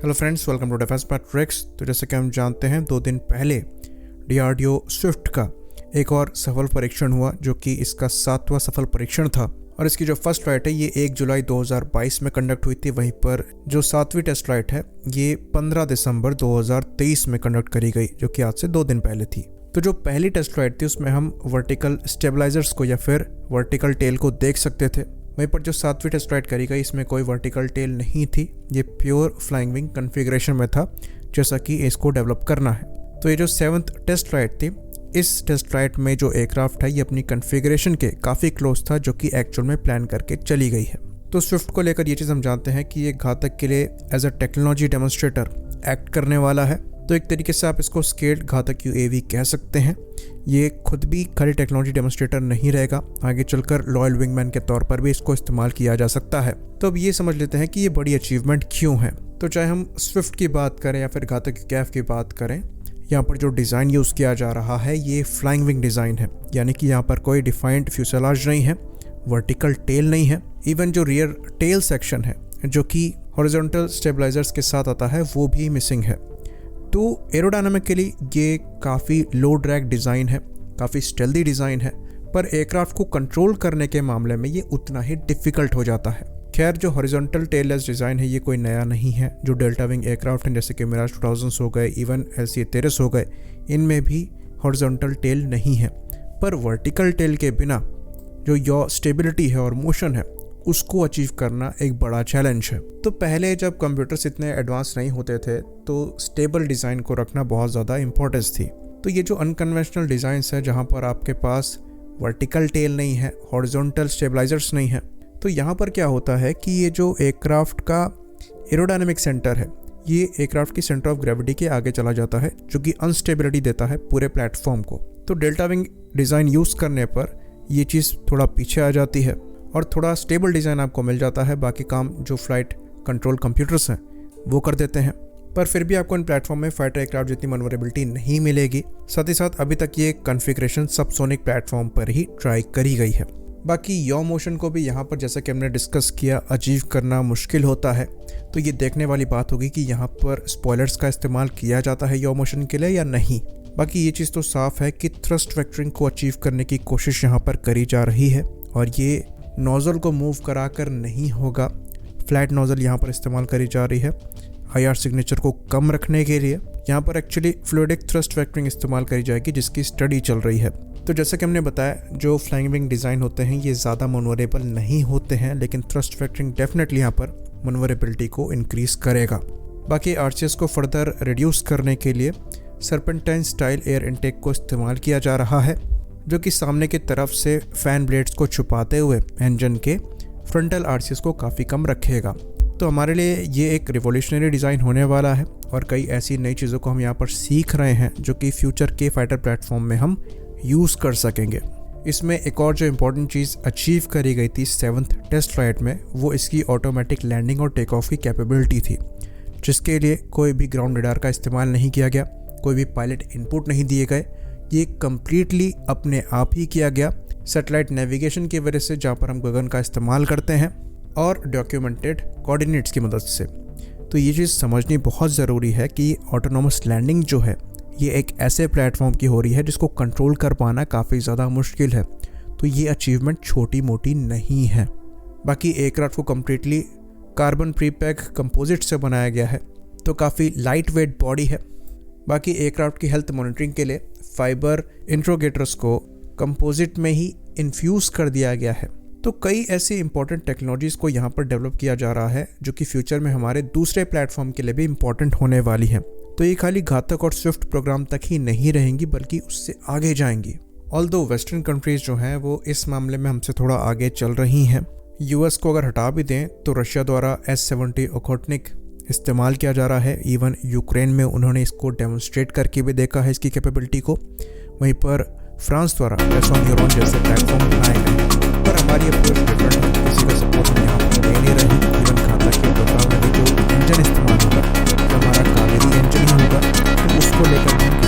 Hello friends, welcome to defence matrix. तो जैसे कि हम जानते हैं 2 दिन पहले DRDO स्विफ्ट का एक और सफल परीक्षण हुआ, जो कि इसका 7वां सफल परीक्षण था। और इसकी जो फर्स्ट फ्लाइट है ये 1 जुलाई 2022 में कंडक्ट हुई थी। वहीं पर जो 7वीं टेस्ट फ्लाइट है ये 15 दिसंबर 2023 में कंडक्ट करी गई, जो कि आज से 2 दिन पहले थी। तो जो पहली टेस्ट फ्लाइट थी उसमें हम वर्टिकल स्टेबलाइजर्स को या फिर वर्टिकल टेल को देख सकते थे। वहीं पर जो 7वीं टेस्ट फ्लाइट करी गई इसमें कोई वर्टिकल टेल नहीं थी, ये प्योर फ्लाइंग विंग कन्फिग्रेशन में था, जैसा कि इसको डेवलप करना है। तो ये जो 7th टेस्ट फ्लाइट थी, इस टेस्ट फ्लाइट में जो एयरक्राफ्ट है ये अपनी कन्फिग्रेशन के काफ़ी क्लोज था, जो कि एक्चुअल में प्लान करके चली गई है। तो स्विफ्ट को लेकर ये चीज़ हम जानते हैं कि ये घातक के लिए as a technology demonstrator act करने वाला है। तो एक तरीके से आप इसको स्केल्ड घातक UAV कह सकते हैं। ये खुद भी खाली टेक्नोलॉजी डेमोन्स्ट्रेटर नहीं रहेगा, आगे चलकर लॉयल विंगमैन के तौर पर भी इसको इस्तेमाल किया जा सकता है। तो अब ये समझ लेते हैं कि ये बड़ी अचीवमेंट क्यों है। तो चाहे हम स्विफ्ट की बात करें या फिर घातक UCAV की बात करें, यहाँ पर जो डिज़ाइन यूज़ किया जा रहा है ये फ्लाइंग विंग डिज़ाइन है, यानी कि यहाँ पर कोई डिफाइंड फ्यूसेलाज नहीं है, वर्टिकल टेल नहीं है, इवन जो रियर टेल सेक्शन है जो कि हॉरिजॉन्टल स्टेबलाइजर्स के साथ आता है वो भी मिसिंग है। तो एरोडायनामिकली ये काफ़ी लो ड्रैग डिज़ाइन है, काफ़ी स्टेल्दी डिज़ाइन है, पर एयरक्राफ्ट को कंट्रोल करने के मामले में ये उतना ही डिफ़िकल्ट हो जाता है। खैर, जो हॉरिजॉन्टल टेललेस डिज़ाइन है ये कोई नया नहीं है। जो डेल्टा विंग एयरक्राफ्ट हैं जैसे कि मिराज 2000 हो गए, इवन LCA-13 हो गए, इनमें भी हॉरिजॉन्टल टेल नहीं है। पर वर्टिकल टेल के बिना जो यॉ स्टेबिलिटी है और मोशन है उसको अचीव करना एक बड़ा चैलेंज है। तो पहले जब कंप्यूटर्स इतने एडवांस नहीं होते थे तो स्टेबल डिज़ाइन को रखना बहुत ज़्यादा इंपॉर्टेंस थी। तो ये जो अनकन्वेंशनल डिज़ाइंस है जहाँ पर आपके पास वर्टिकल टेल नहीं है, हॉरिजॉन्टल स्टेबलाइजर्स नहीं है, तो यहाँ पर क्या होता है कि ये जो एयरक्राफ्ट का एरोडायनेमिक सेंटर है ये एयरक्राफ्ट की सेंटर ऑफ ग्रेविटी के आगे चला जाता है, जो कि अनस्टेबिलिटी देता है पूरे प्लेटफॉर्म को। तो डेल्टा विंग डिज़ाइन यूज़ करने पर ये चीज़ थोड़ा पीछे आ जाती है और थोड़ा स्टेबल डिज़ाइन आपको मिल जाता है। बाकी काम जो फ्लाइट कंट्रोल कंप्यूटर्स हैं वो कर देते हैं, पर फिर भी आपको इन प्लेटफॉर्म में फाइटर एयरक्राफ्ट जितनी मनोवरेबिलिटी नहीं मिलेगी। साथ ही साथ अभी तक ये कॉन्फ़िगरेशन सबसोनिक प्लेटफॉर्म पर ही ट्राई करी गई है। बाकी यॉ मोशन को भी यहाँ पर जैसा कि हमने डिस्कस किया अचीव करना मुश्किल होता है। तो ये देखने वाली बात होगी कि यहाँ पर स्पॉयलर्स का इस्तेमाल किया जाता है यॉ मोशन के लिए या नहीं। बाकी ये चीज़ तो साफ है कि थ्रस्ट वेक्टरिंग को अचीव करने की कोशिश यहाँ पर करी जा रही है, और ये नोज़ल को मूव कराकर नहीं होगा। फ्लैट नोज़ल यहाँ पर इस्तेमाल करी जा रही है IR सिग्नेचर को कम रखने के लिए। यहाँ पर एक्चुअली फ्लूइडिक थ्रस्ट वेक्टरिंग इस्तेमाल करी जाएगी, जिसकी स्टडी चल रही है। तो जैसा कि हमने बताया, जो फ्लाइंग विंग डिज़ाइन होते हैं ये ज़्यादा मनोवरेबल नहीं होते हैं, लेकिन थ्रस्ट वेक्टरिंग डेफिनेटली यहाँ पर मनोवरेबिलिटी को इंक्रीज़ करेगा। बाकी RCS को फर्दर रिड्यूस करने के लिए सर्पेंटाइन स्टाइल एयर इनटेक को इस्तेमाल किया जा रहा है, जो कि सामने की तरफ से फैन ब्लेड्स को छुपाते हुए इंजन के फ्रंटल RCS को काफ़ी कम रखेगा। तो हमारे लिए ये एक रिवोल्यूशनरी डिज़ाइन होने वाला है, और कई ऐसी नई चीज़ों को हम यहाँ पर सीख रहे हैं जो कि फ्यूचर के फाइटर प्लेटफॉर्म में हम यूज़ कर सकेंगे। इसमें एक और जो इम्पोर्टेंट चीज़ अचीव करी गई थी 7th टेस्ट फ्लाइट में, वो इसकी ऑटोमेटिक लैंडिंग और टेक ऑफ की कैपेबिलिटी थी, जिसके लिए कोई भी ग्राउंड रडार का इस्तेमाल नहीं किया गया, कोई भी पायलट इनपुट नहीं दिए गए। ये कम्प्लीटली अपने आप ही किया गया सैटेलाइट नेविगेशन की वजह से, जहाँ पर हम गगन का इस्तेमाल करते हैं, और डॉक्यूमेंटेड कोऑर्डिनेट्स की मदद से। तो ये चीज़ समझनी बहुत ज़रूरी है कि ऑटोनोमस लैंडिंग जो है ये एक ऐसे प्लेटफॉर्म की हो रही है जिसको कंट्रोल कर पाना काफ़ी ज़्यादा मुश्किल है। तो ये अचीवमेंट छोटी मोटी नहीं है। बाकी एयरक्राफ्ट को कम्प्लीटली कार्बन प्रीपैक कंपोजिट से बनाया गया है, तो काफ़ी लाइट वेट बॉडी है। बाकी एयरक्राफ्ट की हेल्थ मॉनिटरिंग के लिए फाइबर इंट्रोगेटर्स को कंपोजिट में ही इन्फ्यूज़ कर दिया गया है। तो कई ऐसी इंपॉर्टेंट टेक्नोलॉजीज़ को यहाँ पर डेवलप किया जा रहा है, जो कि फ्यूचर में हमारे दूसरे प्लेटफॉर्म के लिए भी इम्पॉर्टेंट होने वाली है। तो ये खाली घातक और स्विफ्ट प्रोग्राम तक ही नहीं रहेंगी, बल्कि उससे आगे जाएंगी। ऑल्दो वेस्टर्न कंट्रीज़ जो हैं वो इस मामले में हमसे थोड़ा आगे चल रही हैं। US को अगर हटा भी दें तो रशिया द्वारा S-70 ओखोटनिक इस्तेमाल किया जा रहा है। इवन यूक्रेन में उन्होंने इसको डेमोन्स्ट्रेट करके भी देखा है इसकी कैपेबिलिटी को। वहीं पर फ्रांस द्वारा पैसॉन यूरोन जैसे प्लेटफॉर्म बनाए गए, पर हमारी अप्रोच डिफरेंट है। किसी का सपोर्ट हम यहाँ पर ले नहीं रहे। इवन घातक के प्रोग्राम में भी जो इंजन इस्तेमाल होगा तो हमारा कावेरी इंजन ही होगा, तो उसको लेकर